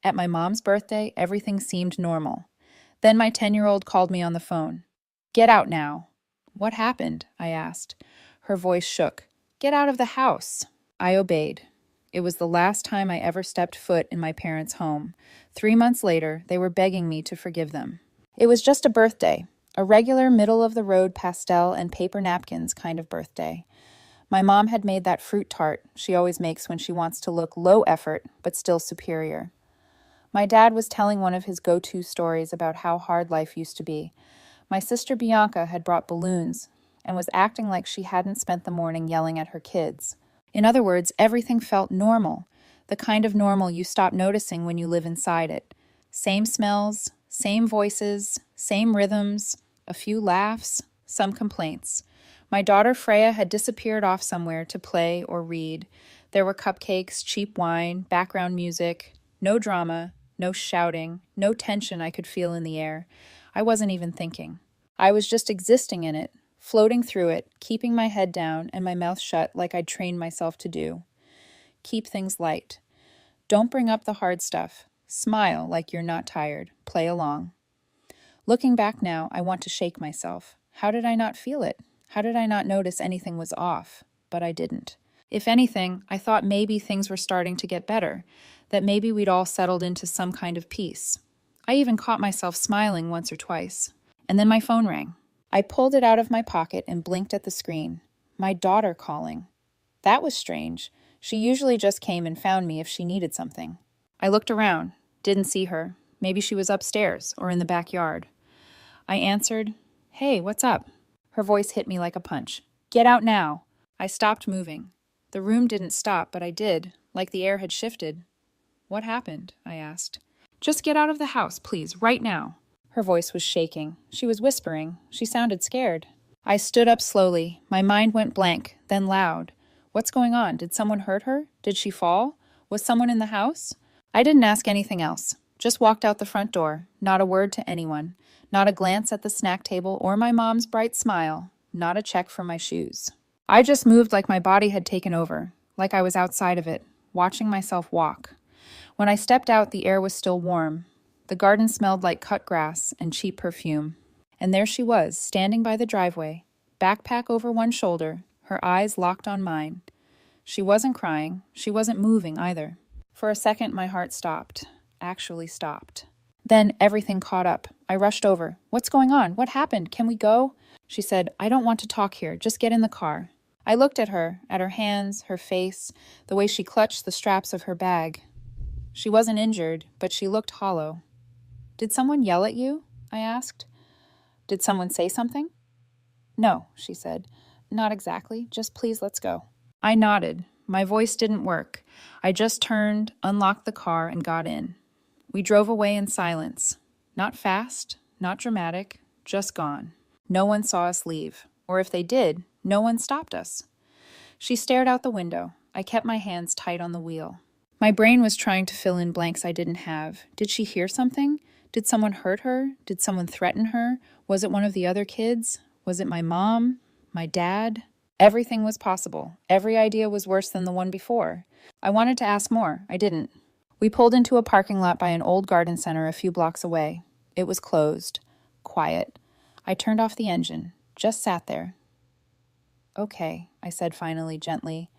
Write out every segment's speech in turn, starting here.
At my mom's birthday, everything seemed normal. Then my 10-year-old called me on the phone. Get out now. What happened? I asked. Her voice shook. Get out of the house. I obeyed. It was the last time I ever stepped foot in my parents' home. 3 months later, they were begging me to forgive them. It was just a birthday, a regular middle-of-the-road pastel and paper napkins kind of birthday. My mom had made that fruit tart she always makes when she wants to look low effort, but still superior. My dad was telling one of his go-to stories about how hard life used to be. My sister Bianca had brought balloons and was acting like she hadn't spent the morning yelling at her kids. In other words, everything felt normal, the kind of normal you stop noticing when you live inside it. Same smells, same voices, same rhythms, a few laughs, some complaints. My daughter Freya had disappeared off somewhere to play or read. There were cupcakes, cheap wine, background music, no drama, no shouting, no tension I could feel in the air. I wasn't even thinking. I was just existing in it, floating through it, keeping my head down and my mouth shut like I'd trained myself to do. Keep things light. Don't bring up the hard stuff. Smile like you're not tired. Play along. Looking back now, I want to shake myself. How did I not feel it? How did I not notice anything was off? But I didn't. If anything, I thought maybe things were starting to get better, that maybe we'd all settled into some kind of peace. I even caught myself smiling once or twice. And then my phone rang. I pulled it out of my pocket and blinked at the screen. My daughter calling. That was strange. She usually just came and found me if she needed something. I looked around. Didn't see her. Maybe she was upstairs or in the backyard. I answered, "Hey, what's up?" Her voice hit me like a punch. "Get out now." I stopped moving. The room didn't stop, but I did, like the air had shifted. "What happened?" I asked. "Just get out of the house, please, right now." Her voice was shaking. She was whispering. She sounded scared. I stood up slowly. My mind went blank, then loud. What's going on? Did someone hurt her? Did she fall? Was someone in the house? I didn't ask anything else. Just walked out the front door. Not a word to anyone. Not a glance at the snack table or my mom's bright smile. Not a check for my shoes. I just moved like my body had taken over, like I was outside of it, watching myself walk. When I stepped out, the air was still warm. The garden smelled like cut grass and cheap perfume. And there she was, standing by the driveway, backpack over one shoulder, her eyes locked on mine. She wasn't crying. She wasn't moving either. For a second, my heart stopped. Actually stopped. Then everything caught up. I rushed over. "What's going on? What happened? Can we go?" She said, "I don't want to talk here. Just get in the car." I looked at her hands, her face, the way she clutched the straps of her bag. She wasn't injured, but she looked hollow. "Did someone yell at you?" I asked. "Did someone say something?" "No," she said. "Not exactly. Just please let's go." I nodded. My voice didn't work. I just turned, unlocked the car, and got in. We drove away in silence. Not fast, not dramatic, just gone. No one saw us leave. Or if they did, no one stopped us. She stared out the window. I kept my hands tight on the wheel. My brain was trying to fill in blanks I didn't have. Did she hear something? Did someone hurt her? Did someone threaten her? Was it one of the other kids? Was it my mom? My dad? Everything was possible. Every idea was worse than the one before. I wanted to ask more. I didn't. We pulled into a parking lot by an old garden center a few blocks away. It was closed. Quiet. I turned off the engine. Just sat there. "Okay," I said finally, gently.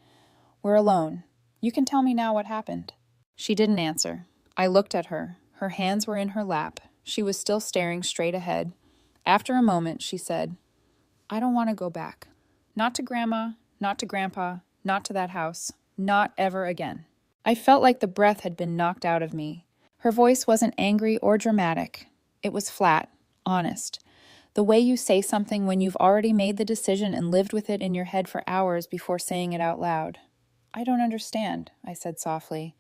"We're alone. You can tell me now what happened." She didn't answer. I looked at her. Her hands were in her lap. She was still staring straight ahead. After a moment, she said, "I don't want to go back. Not to Grandma, not to Grandpa, not to that house. Not ever again." I felt like the breath had been knocked out of me. Her voice wasn't angry or dramatic. It was flat, honest. The way you say something when you've already made the decision and lived with it in your head for hours before saying it out loud. "I don't understand," I said softly.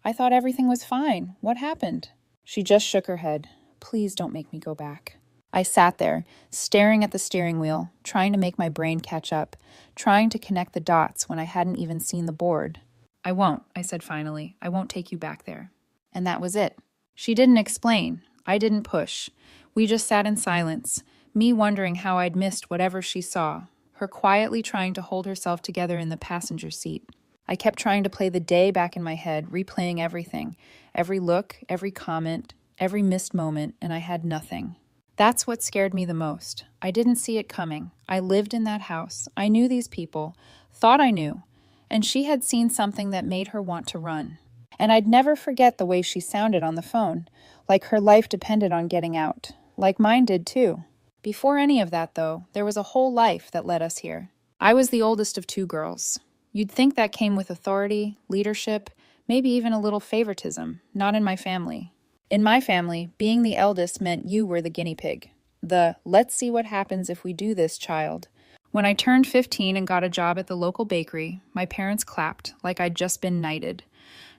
"I thought everything was fine. What happened?" She just shook her head. "Please don't make me go back." I sat there, staring at the steering wheel, trying to make my brain catch up, trying to connect the dots when I hadn't even seen the board. "I won't," I said finally. "I won't take you back there." And that was it. She didn't explain. I didn't push. We just sat in silence, me wondering how I'd missed whatever she saw, her quietly trying to hold herself together in the passenger seat. I kept trying to play the day back in my head, replaying everything, every look, every comment, every missed moment, and I had nothing. That's what scared me the most. I didn't see it coming. I lived in that house. I knew these people, thought I knew, and she had seen something that made her want to run. And I'd never forget the way she sounded on the phone, like her life depended on getting out, like mine did too. Before any of that, though, there was a whole life that led us here. I was the oldest of two girls. You'd think that came with authority, leadership, maybe even a little favoritism, not in my family. In my family, being the eldest meant you were the guinea pig. The let's see what happens if we do this child. When I turned 15 and got a job at the local bakery, my parents clapped like I'd just been knighted.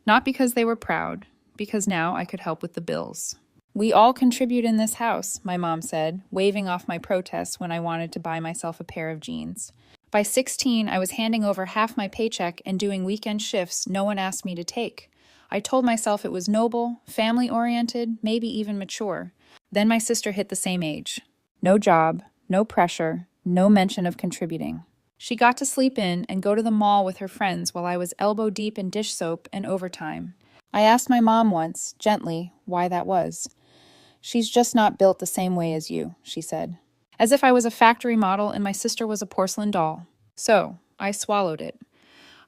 Not because they were proud, because now I could help with the bills. We all contribute in this house, my mom said, waving off my protests when I wanted to buy myself a pair of jeans. By 16, I was handing over half my paycheck and doing weekend shifts no one asked me to take. I told myself it was noble, family-oriented, maybe even mature. Then my sister hit the same age. No job, no pressure, no mention of contributing. She got to sleep in and go to the mall with her friends while I was elbow deep in dish soap and overtime. I asked my mom once, gently, why that was. She's just not built the same way as you, she said. As if I was a factory model and my sister was a porcelain doll. So, I swallowed it.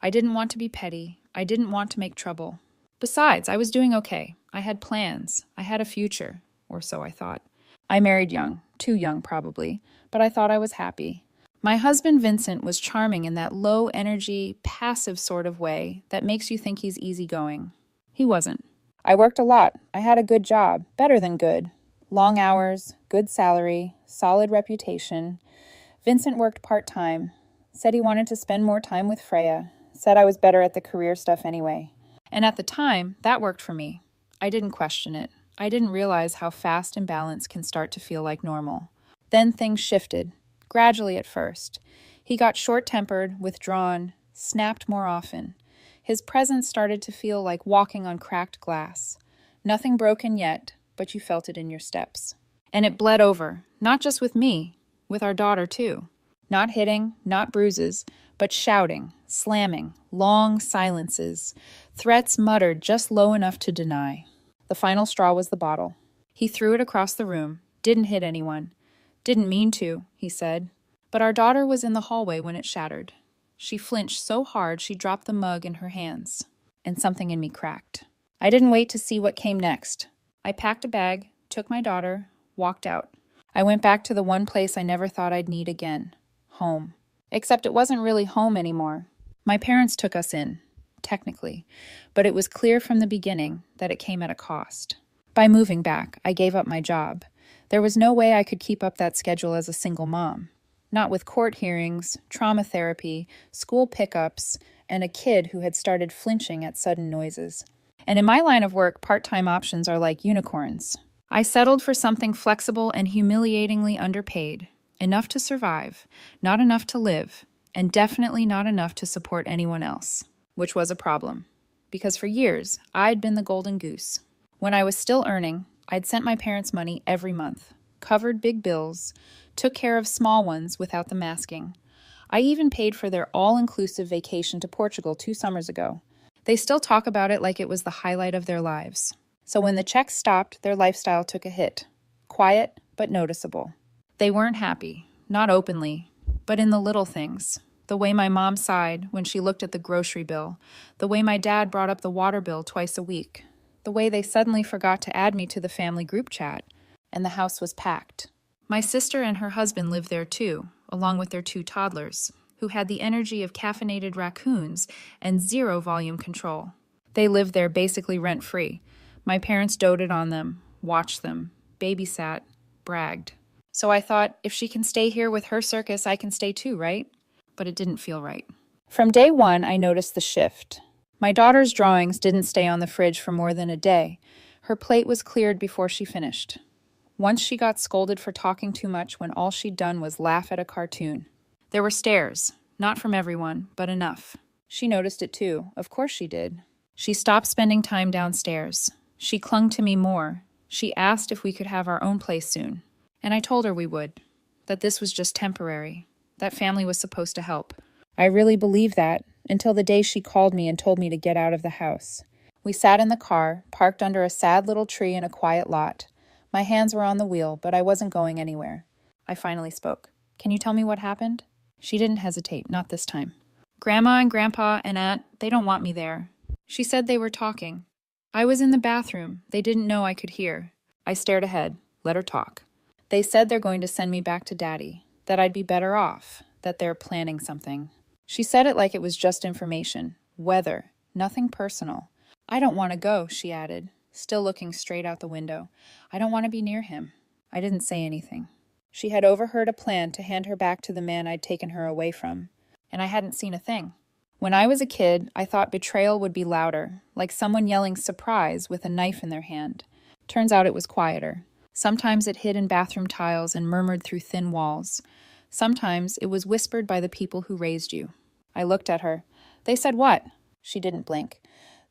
I didn't want to be petty. I didn't want to make trouble. Besides, I was doing okay. I had plans. I had a future, or so I thought. I married young, too young probably, but I thought I was happy. My husband Vincent was charming in that low-energy, passive sort of way that makes you think he's easygoing. He wasn't. I worked a lot. I had a good job, better than good. Long hours, good salary, solid reputation. Vincent worked part-time, said he wanted to spend more time with Freya, said I was better at the career stuff anyway. And at the time, that worked for me. I didn't question it. I didn't realize how fast imbalance can start to feel like normal. Then things shifted, gradually at first. He got short-tempered, withdrawn, snapped more often. His presence started to feel like walking on cracked glass. Nothing broken yet, but you felt it in your steps. And it bled over, not just with me, with our daughter too. Not hitting, not bruises, but shouting, slamming, long silences, threats muttered just low enough to deny. The final straw was the bottle. He threw it across the room, didn't hit anyone. Didn't mean to, he said. But our daughter was in the hallway when it shattered. She flinched so hard she dropped the mug in her hands, and something in me cracked. I didn't wait to see what came next. I packed a bag, took my daughter, walked out. I went back to the one place I never thought I'd need again. Home. Except it wasn't really home anymore. My parents took us in, technically, but it was clear from the beginning that it came at a cost. By moving back, I gave up my job. There was no way I could keep up that schedule as a single mom. Not with court hearings, trauma therapy, school pickups, and a kid who had started flinching at sudden noises. And in my line of work, part-time options are like unicorns. I settled for something flexible and humiliatingly underpaid. Enough to survive, not enough to live, and definitely not enough to support anyone else, which was a problem. Because for years, I'd been the golden goose. When I was still earning, I'd sent my parents money every month, covered big bills, took care of small ones without the masking. I even paid for their all-inclusive vacation to Portugal 2 summers ago. They still talk about it like it was the highlight of their lives. So when the checks stopped, their lifestyle took a hit. Quiet, but noticeable. They weren't happy, not openly, but in the little things. The way my mom sighed when she looked at the grocery bill, the way my dad brought up the water bill twice a week, the way they suddenly forgot to add me to the family group chat, and the house was packed. My sister and her husband lived there too, along with their 2 toddlers, who had the energy of caffeinated raccoons and 0 volume control. They lived there basically rent-free. My parents doted on them, watched them, babysat, bragged. So I thought, if she can stay here with her circus, I can stay too, right? But it didn't feel right. From day one, I noticed the shift. My daughter's drawings didn't stay on the fridge for more than a day. Her plate was cleared before she finished. Once she got scolded for talking too much when all she'd done was laugh at a cartoon. There were stares, not from everyone, but enough. She noticed it too. Of course she did. She stopped spending time downstairs. She clung to me more. She asked if we could have our own place soon. And I told her we would, that this was just temporary, that family was supposed to help. I really believed that, until the day she called me and told me to get out of the house. We sat in the car, parked under a sad little tree in a quiet lot. My hands were on the wheel, but I wasn't going anywhere. I finally spoke. Can you tell me what happened? She didn't hesitate, not this time. Grandma and Grandpa and Aunt, they don't want me there. She said they were talking. I was in the bathroom. They didn't know I could hear. I stared ahead. Let her talk. They said they're going to send me back to Daddy, that I'd be better off, that they're planning something. She said it like it was just information. Weather. Nothing personal. I don't want to go, she added, still looking straight out the window. I don't want to be near him. I didn't say anything. She had overheard a plan to hand her back to the man I'd taken her away from, and I hadn't seen a thing. When I was a kid, I thought betrayal would be louder, like someone yelling surprise with a knife in their hand. Turns out it was quieter. Sometimes it hid in bathroom tiles and murmured through thin walls. Sometimes it was whispered by the people who raised you. I looked at her. They said what? She didn't blink.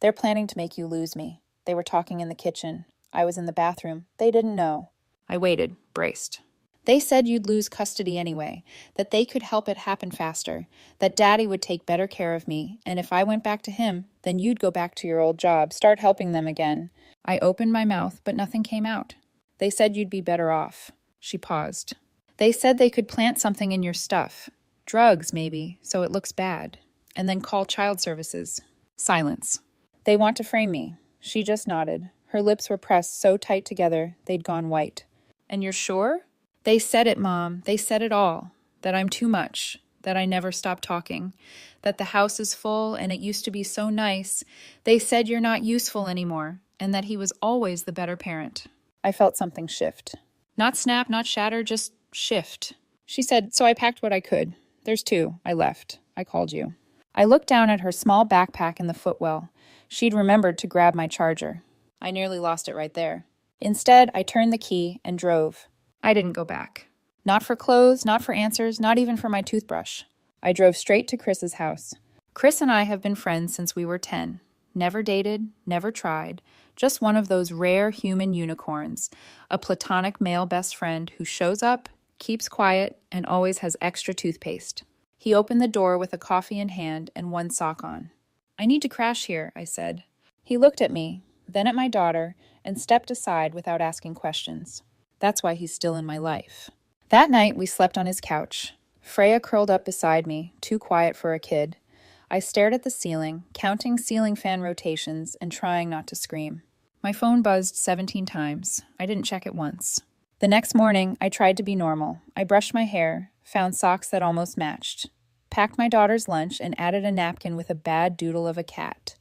They're planning to make you lose me. They were talking in the kitchen. I was in the bathroom. They didn't know. I waited, braced. They said you'd lose custody anyway, that they could help it happen faster, that Daddy would take better care of me, and if I went back to him, then you'd go back to your old job, start helping them again. I opened my mouth, but nothing came out. They said you'd be better off. She paused. They said they could plant something in your stuff. Drugs, maybe, so it looks bad. And then call child services. Silence. They want to frame me. She just nodded. Her lips were pressed so tight together, they'd gone white. And you're sure? They said it, Mom. They said it all. That I'm too much. That I never stop talking. That the house is full and it used to be so nice. They said you're not useful anymore. And that he was always the better parent. I felt something shift. Not snap, not shatter, just shift. She said, so I packed what I could. There's two. I left. I called you. I looked down at her small backpack in the footwell. She'd remembered to grab my charger. I nearly lost it right there. Instead, I turned the key and drove. I didn't go back. Not for clothes, not for answers, not even for my toothbrush. I drove straight to Chris's house. Chris and I have been friends since we were 10. Never dated, never tried. Just one of those rare human unicorns. A platonic male best friend who shows up, keeps quiet, and always has extra toothpaste. He opened the door with a coffee in hand and one sock on. I need to crash here, I said. He looked at me, then at my daughter, and stepped aside without asking questions. That's why he's still in my life. That night, we slept on his couch. Freya curled up beside me, too quiet for a kid. I stared at the ceiling, counting ceiling fan rotations and trying not to scream. My phone buzzed 17 times. I didn't check it once. The next morning, I tried to be normal. I brushed my hair, found socks that almost matched, packed my daughter's lunch, and added a napkin with a bad doodle of a cat.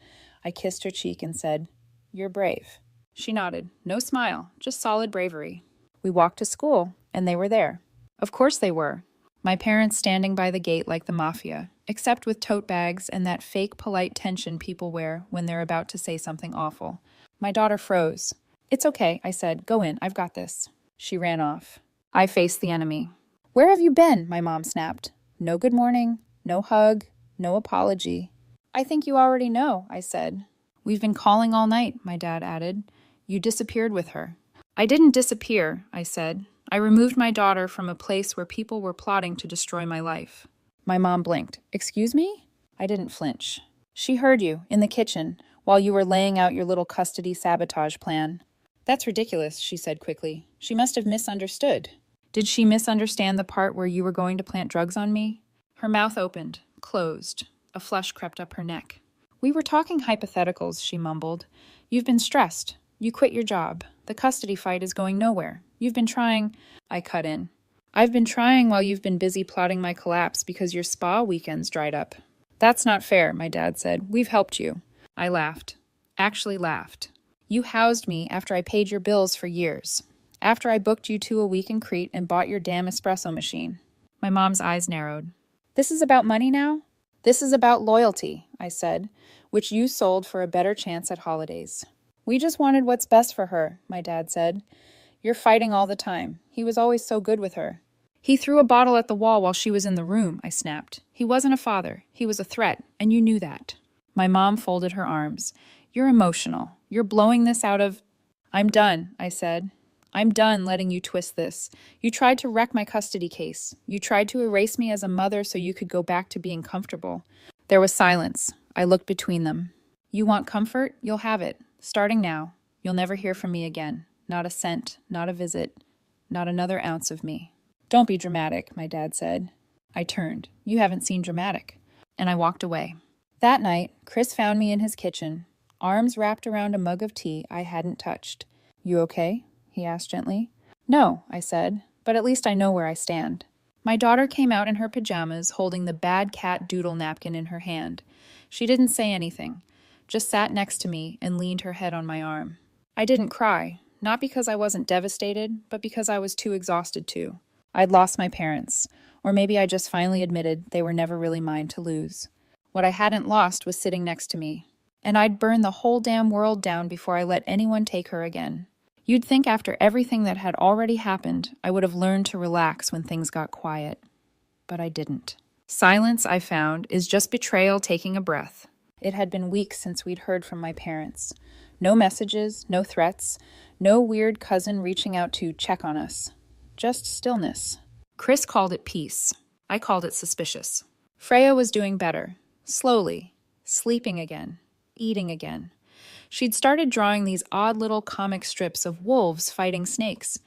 I kissed her cheek and said, "You're brave." She nodded. No smile, just solid bravery. We walked to school, and they were there. Of course they were. My parents standing by the gate like the mafia, except with tote bags and that fake polite tension people wear when they're about to say something awful. My daughter froze. "It's okay," I said. "Go in, I've got this." She ran off. I faced the enemy. "Where have you been?" my mom snapped. No good morning, no hug, no apology. "I think you already know," I said. "We've been calling all night," my dad added. "You disappeared with her." "I didn't disappear," I said. "I removed my daughter from a place where people were plotting to destroy my life." My mom blinked. "Excuse me?" I didn't flinch. "She heard you, in the kitchen, while you were laying out your little custody sabotage plan." "That's ridiculous," she said quickly. "She must have misunderstood." "Did she misunderstand the part where you were going to plant drugs on me?" Her mouth opened, closed. A flush crept up her neck. "We were talking hypotheticals," she mumbled. "You've been stressed. You quit your job. The custody fight is going nowhere. You've been trying—" I cut in. "I've been trying while you've been busy plotting my collapse because your spa weekends dried up." "That's not fair," my dad said. "We've helped you." I laughed. Actually laughed. "You housed me after I paid your bills for years. After I booked you to a week in Crete and bought your damn espresso machine." My mom's eyes narrowed. "This is about money now?" "This is about loyalty," I said, "which you sold for a better chance at holidays." "We just wanted what's best for her," my dad said. "You're fighting all the time. He was always so good with her." "He threw a bottle at the wall while she was in the room," I snapped. "He wasn't a father. He was a threat, and you knew that." My mom folded her arms. "You're emotional. You're blowing this out of—" "I'm done," I said. "I'm done letting you twist this. You tried to wreck my custody case. You tried to erase me as a mother so you could go back to being comfortable. There was silence. I looked between them. You want comfort? You'll have it. Starting now. You'll never hear from me again. Not a cent, not a visit, not another ounce of me. Don't be dramatic, my dad said. I turned. You haven't seen dramatic. And I walked away. That night, Chris found me in his kitchen, arms wrapped around a mug of tea I hadn't touched. You okay? He asked gently. No, I said, but at least I know where I stand. My daughter came out in her pajamas, holding the bad cat doodle napkin in her hand. She didn't say anything, just sat next to me and leaned her head on my arm. I didn't cry, not because I wasn't devastated, but because I was too exhausted to. I'd lost my parents, or maybe I just finally admitted they were never really mine to lose. What I hadn't lost was sitting next to me, and I'd burn the whole damn world down before I let anyone take her again. You'd think after everything that had already happened, I would have learned to relax when things got quiet. But I didn't. Silence, I found, is just betrayal taking a breath. It had been weeks since we'd heard from my parents. No messages, no threats, no weird cousin reaching out to check on us. Just stillness. Chris called it peace. I called it suspicious. Freya was doing better. Slowly. Sleeping again. Eating again. She'd started drawing these odd little comic strips of wolves fighting snakes.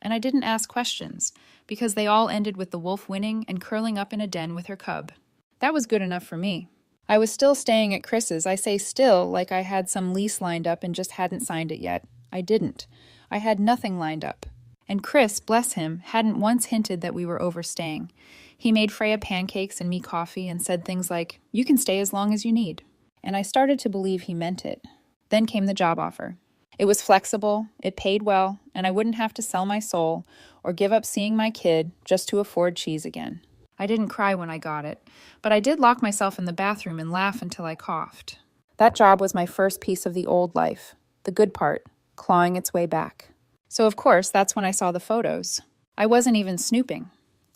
And I didn't ask questions, because they all ended with the wolf winning and curling up in a den with her cub. That was good enough for me. I was still staying at Chris's. I say still like I had some lease lined up and just hadn't signed it yet. I didn't. I had nothing lined up. And Chris, bless him, hadn't once hinted that we were overstaying. He made Freya pancakes and me coffee and said things like, "You can stay as long as you need." And I started to believe he meant it. Then came the job offer. It was flexible, it paid well, and I wouldn't have to sell my soul or give up seeing my kid just to afford cheese again. I didn't cry when I got it, but I did lock myself in the bathroom and laugh until I coughed. That job was my first piece of the old life, the good part, clawing its way back. So of course, that's when I saw the photos. I wasn't even snooping.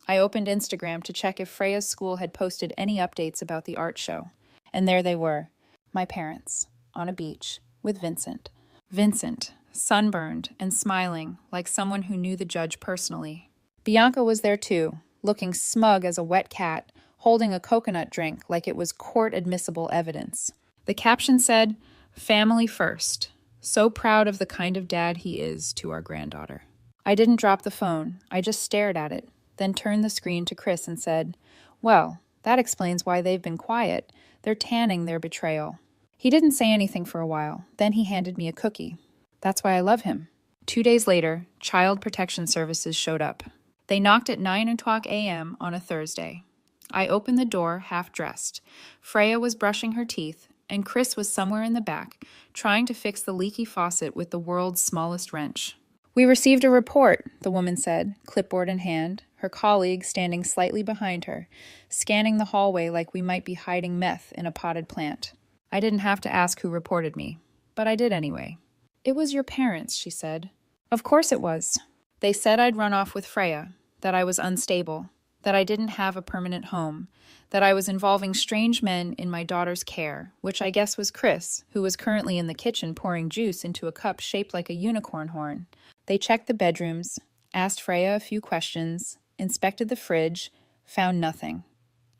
I opened Instagram to check if Freya's school had posted any updates about the art show. And there they were, my parents, on a beach, with Vincent. Vincent, sunburned and smiling like someone who knew the judge personally. Bianca was there too, looking smug as a wet cat, holding a coconut drink like it was court-admissible evidence. The caption said, "Family first. So proud of the kind of dad he is to our granddaughter." I didn't drop the phone. I just stared at it, then turned the screen to Chris and said, "Well, that explains why they've been quiet. They're tanning their betrayal." He didn't say anything for a while. Then he handed me a cookie. That's why I love him. 2 days later, Child Protection Services showed up. They knocked at 9:00 a.m. on a Thursday. I opened the door, half-dressed. Freya was brushing her teeth, and Chris was somewhere in the back, trying to fix the leaky faucet with the world's smallest wrench. "We received a report," the woman said, clipboard in hand, her colleague standing slightly behind her, scanning the hallway like we might be hiding meth in a potted plant. I didn't have to ask who reported me, but I did anyway. "It was your parents," she said. Of course it was. They said I'd run off with Freya, that I was unstable, that I didn't have a permanent home, that I was involving strange men in my daughter's care, which I guess was Chris, who was currently in the kitchen pouring juice into a cup shaped like a unicorn horn. They checked the bedrooms, asked Freya a few questions, inspected the fridge, found nothing.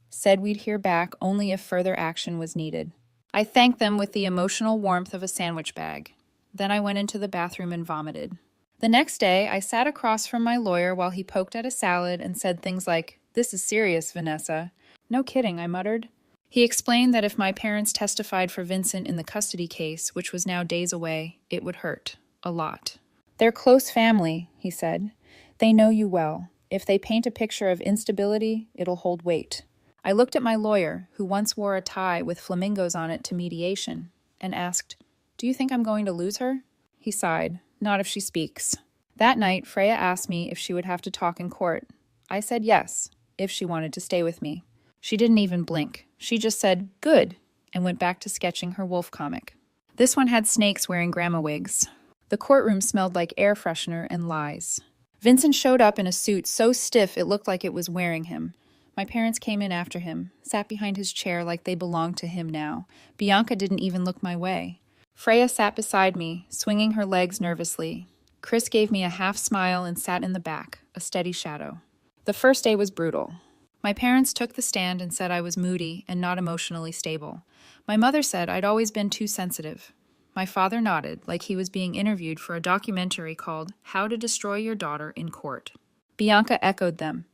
Said we'd hear back only if further action was needed. I thanked them with the emotional warmth of a sandwich bag. Then I went into the bathroom and vomited. The next day, I sat across from my lawyer while he poked at a salad and said things like, "This is serious, Vanessa." "No kidding," I muttered. He explained that if my parents testified for Vincent in the custody case, which was now days away, it would hurt. A lot. "They're close family," he said. "They know you well. If they paint a picture of instability, it'll hold weight." I looked at my lawyer, who once wore a tie with flamingos on it to mediation, and asked, "Do you think I'm going to lose her?" He sighed. "Not if she speaks." That night, Freya asked me if she would have to talk in court. I said yes, if she wanted to stay with me. She didn't even blink. She just said, "Good," and went back to sketching her wolf comic. This one had snakes wearing grandma wigs. The courtroom smelled like air freshener and lies. Vincent showed up in a suit so stiff it looked like it was wearing him. My parents came in after him, sat behind his chair like they belonged to him now. Bianca didn't even look my way. Freya sat beside me, swinging her legs nervously. Chris gave me a half smile and sat in the back, a steady shadow. The first day was brutal. My parents took the stand and said I was moody and not emotionally stable. My mother said I'd always been too sensitive. My father nodded, like he was being interviewed for a documentary called How to Destroy Your Daughter in Court. Bianca echoed them.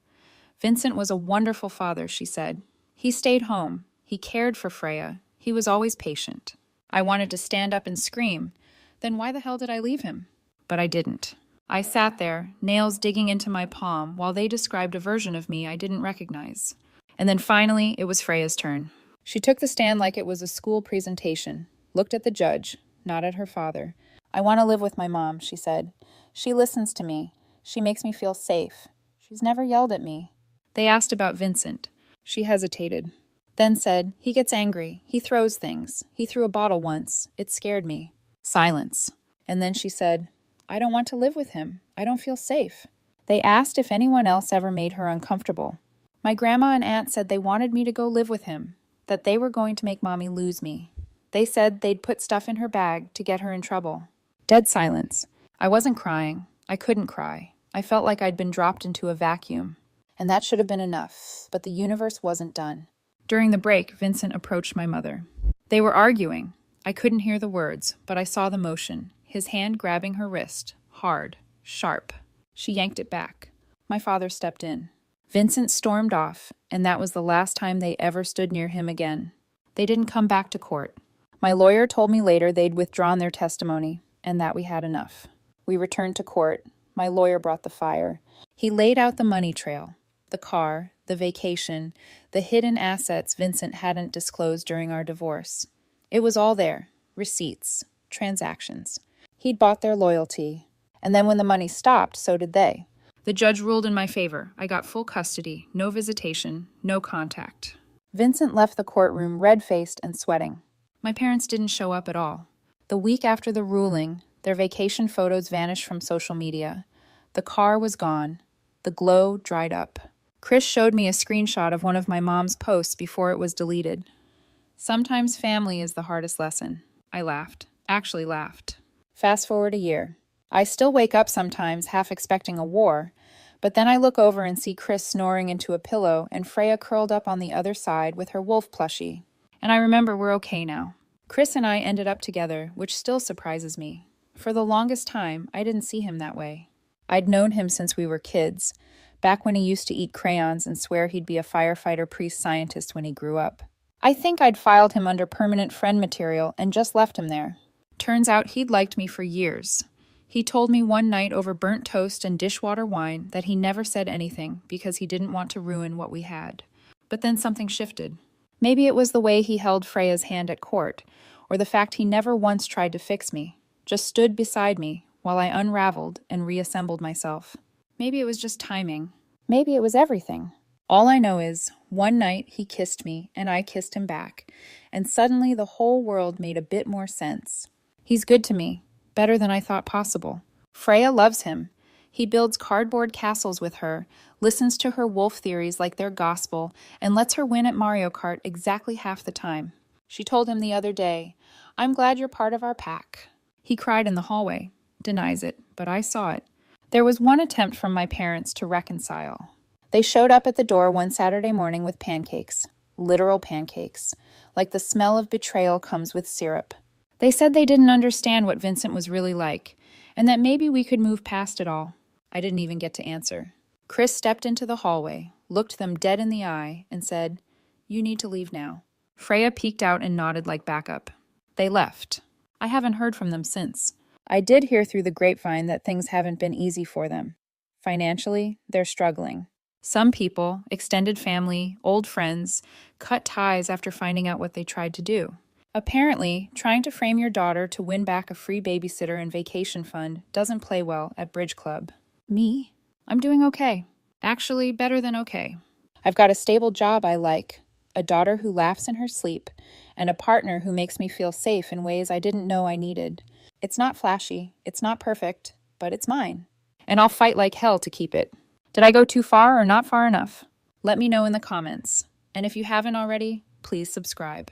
Vincent was a wonderful father, she said. He stayed home. He cared for Freya. He was always patient. I wanted to stand up and scream. Then why the hell did I leave him? But I didn't. I sat there, nails digging into my palm, while they described a version of me I didn't recognize. And then finally, it was Freya's turn. She took the stand like it was a school presentation, looked at the judge, not at her father. I want to live with my mom, she said. She listens to me. She makes me feel safe. She's never yelled at me. They asked about Vincent. She hesitated, then said, he gets angry. He throws things. He threw a bottle once. It scared me. Silence. And then she said, I don't want to live with him. I don't feel safe. They asked if anyone else ever made her uncomfortable. My grandma and aunt said they wanted me to go live with him, that they were going to make Mommy lose me. They said they'd put stuff in her bag to get her in trouble. Dead silence. I wasn't crying. I couldn't cry. I felt like I'd been dropped into a vacuum. And that should have been enough, but the universe wasn't done. During the break, Vincent approached my mother. They were arguing. I couldn't hear the words, but I saw the motion, his hand grabbing her wrist, hard, sharp. She yanked it back. My father stepped in. Vincent stormed off, and that was the last time they ever stood near him again. They didn't come back to court. My lawyer told me later they'd withdrawn their testimony, and that we had enough. We returned to court. My lawyer brought the fire. He laid out the money trail. The car, the vacation, the hidden assets Vincent hadn't disclosed during our divorce. It was all there. Receipts, transactions. He'd bought their loyalty. And then when the money stopped, so did they. The judge ruled in my favor. I got full custody, no visitation, no contact. Vincent left the courtroom red-faced and sweating. My parents didn't show up at all. The week after the ruling, their vacation photos vanished from social media. The car was gone. The glow dried up. Chris showed me a screenshot of one of my mom's posts before it was deleted. Sometimes family is the hardest lesson. I laughed. Actually laughed. Fast forward a year. I still wake up sometimes half expecting a war, but then I look over and see Chris snoring into a pillow and Freya curled up on the other side with her wolf plushie. And I remember we're okay now. Chris and I ended up together, which still surprises me. For the longest time, I didn't see him that way. I'd known him since we were kids, back when he used to eat crayons and swear he'd be a firefighter priest scientist when he grew up. I think I'd filed him under permanent friend material and just left him there. Turns out he'd liked me for years. He told me one night over burnt toast and dishwater wine that he never said anything because he didn't want to ruin what we had. But then something shifted. Maybe it was the way he held Freya's hand at court, or the fact he never once tried to fix me, just stood beside me while I unraveled and reassembled myself. Maybe it was just timing. Maybe it was everything. All I know is, one night he kissed me and I kissed him back, and suddenly the whole world made a bit more sense. He's good to me, better than I thought possible. Freya loves him. He builds cardboard castles with her, listens to her wolf theories like they're gospel, and lets her win at Mario Kart exactly half the time. She told him the other day, "I'm glad you're part of our pack." He cried in the hallway. Denies it, but I saw it. There was one attempt from my parents to reconcile. They showed up at the door one Saturday morning with pancakes. Literal pancakes. Like the smell of betrayal comes with syrup. They said they didn't understand what Vincent was really like, and that maybe we could move past it all. I didn't even get to answer. Chris stepped into the hallway, looked them dead in the eye, and said, "You need to leave now." Freya peeked out and nodded like backup. They left. I haven't heard from them since. I did hear through the grapevine that things haven't been easy for them. Financially, they're struggling. Some people, extended family, old friends, cut ties after finding out what they tried to do. Apparently, trying to frame your daughter to win back a free babysitter and vacation fund doesn't play well at Bridge Club. Me? I'm doing okay. Actually, better than okay. I've got a stable job I like, a daughter who laughs in her sleep, and a partner who makes me feel safe in ways I didn't know I needed. It's not flashy, it's not perfect, but it's mine. And I'll fight like hell to keep it. Did I go too far or not far enough? Let me know in the comments. And if you haven't already, please subscribe.